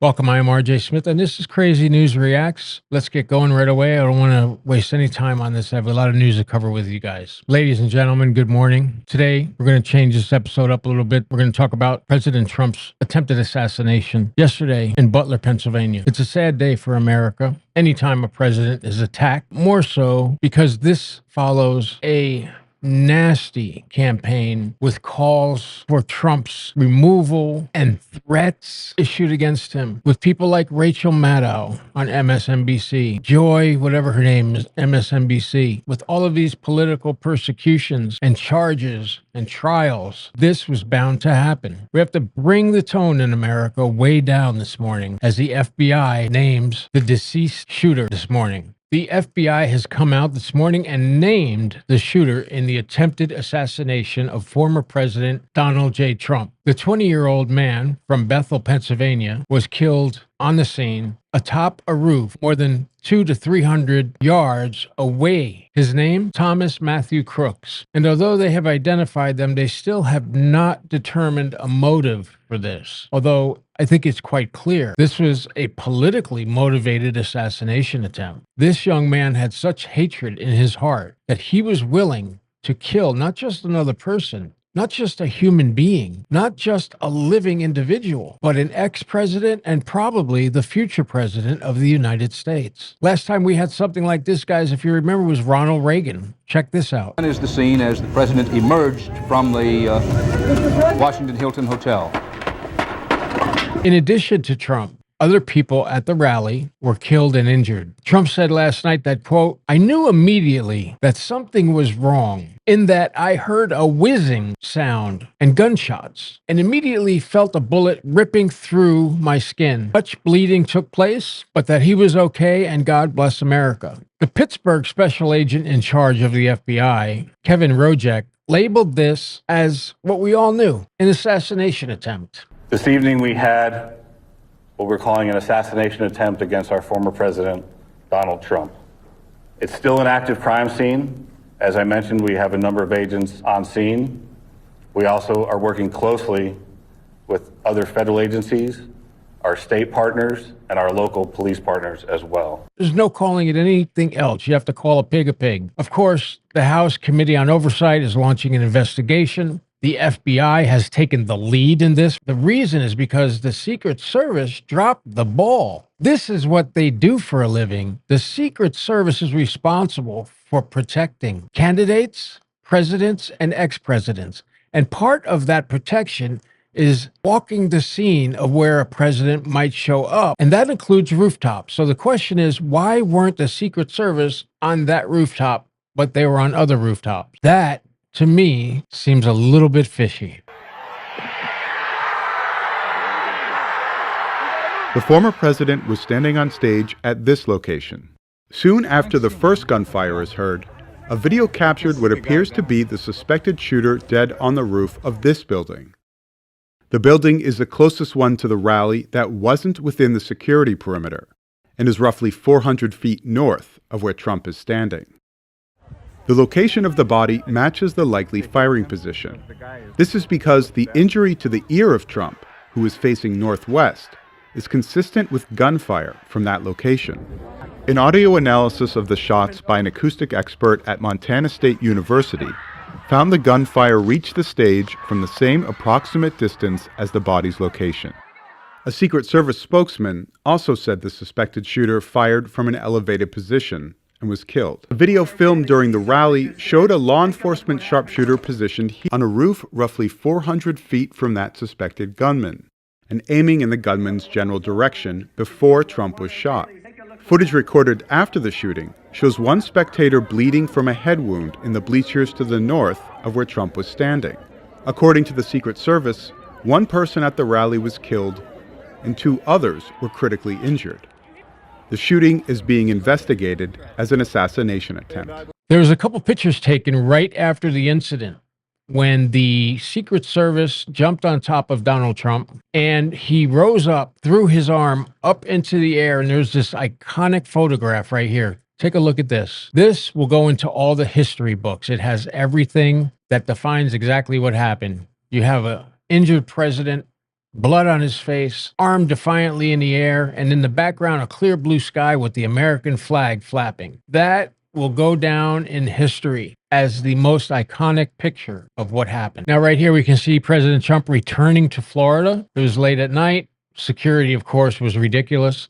Welcome, I am RJSMITH, and this is Crazy News Reacts. Let's get going right away. I don't want to waste any time on this. I have a lot of news to cover with you guys. Ladies and gentlemen, good morning. Today, we're going to change this episode up a little bit. We're going to talk about President Trump's attempted assassination yesterday in Butler, Pennsylvania. It's a sad day for America. Anytime a president is attacked, more so because this follows a nasty campaign with calls for Trump's removal and threats issued against him, with people like Rachel Maddow on MSNBC, Joy, whatever her name is, MSNBC, with all of these political persecutions and charges and trials. This was bound to happen. We have to bring the tone in America way down this morning as the FBI names the deceased shooter this morning. The FBI has come out this morning and named the shooter in the attempted assassination of former President Donald J. Trump. The 20-year-old man from Bethel, Pennsylvania, was killed on the scene atop a roof more than 200 to 300 yards away. His name, Thomas Matthew Crooks. And although they have identified them, they still have not determined a motive for this. Although I think it's quite clear this was a politically motivated assassination attempt. This young man had such hatred in his heart that he was willing to kill not just another person, not just a human being, not just a living individual, but an ex-president and probably the future president of the United States. Last time we had something like this, guys, if you remember, was Ronald Reagan. Check this out. Is the scene as the president emerged from the Washington Hilton Hotel. In addition to Trump, other people at the rally were killed and injured. Trump said last night that, quote, "I knew immediately that something was wrong in that I heard a whizzing sound and gunshots and immediately felt a bullet ripping through my skin. Much bleeding took place, but that he was okay and God bless America." The Pittsburgh special agent in charge of the FBI, Kevin Rojek, labeled this as what we all knew, an assassination attempt. This evening we had what we're calling an assassination attempt against our former president, Donald Trump. It's still an active crime scene. As I mentioned, we have a number of agents on scene. We also are working closely with other federal agencies, our state partners, and our local police partners as well. There's no calling it anything else. You have to call a pig a pig. Of course, the House Committee on Oversight is launching an investigation. The FBI has taken the lead in this. The reason is because the Secret Service dropped the ball. This is what they do for a living. The Secret Service is responsible for protecting candidates, presidents, and ex-presidents. And part of that protection is walking the scene of where a president might show up. And that includes rooftops. So the question is, why weren't the Secret Service on that rooftop, but they were on other rooftops? That, to me, seems a little bit fishy. The former president was standing on stage at this location. Soon after the first gunfire is heard, a video captured what appears to be the suspected shooter dead on the roof of this building. The building is the closest one to the rally that wasn't within the security perimeter and is roughly 400 feet north of where Trump is standing. The location of the body matches the likely firing position. This is because the injury to the ear of Trump, who is facing northwest, is consistent with gunfire from that location. An audio analysis of the shots by an acoustic expert at Montana State University found the gunfire reached the stage from the same approximate distance as the body's location. A Secret Service spokesman also said the suspected shooter fired from an elevated position and was killed. A video filmed during the rally showed a law enforcement sharpshooter positioned on a roof roughly 400 feet from that suspected gunman and aiming in the gunman's general direction before Trump was shot. Footage recorded after the shooting shows one spectator bleeding from a head wound in the bleachers to the north of where Trump was standing. According to the Secret Service, one person at the rally was killed and 2 others were critically injured. The shooting is being investigated as an assassination attempt. There was a couple pictures taken right after the incident when the Secret Service jumped on top of Donald Trump and he rose up, threw his arm up into the air, and there's this iconic photograph right here. Take a look at this. This will go into all the history books. It has everything that defines exactly what happened. You have an injured president blood on his face, arm defiantly in the air, and in the background, a clear blue sky with the American flag flapping. That will go down in history as the most iconic picture of what happened. Now, right here, we can see President Trump returning to Florida. It was late at night. Security, of course, was ridiculous.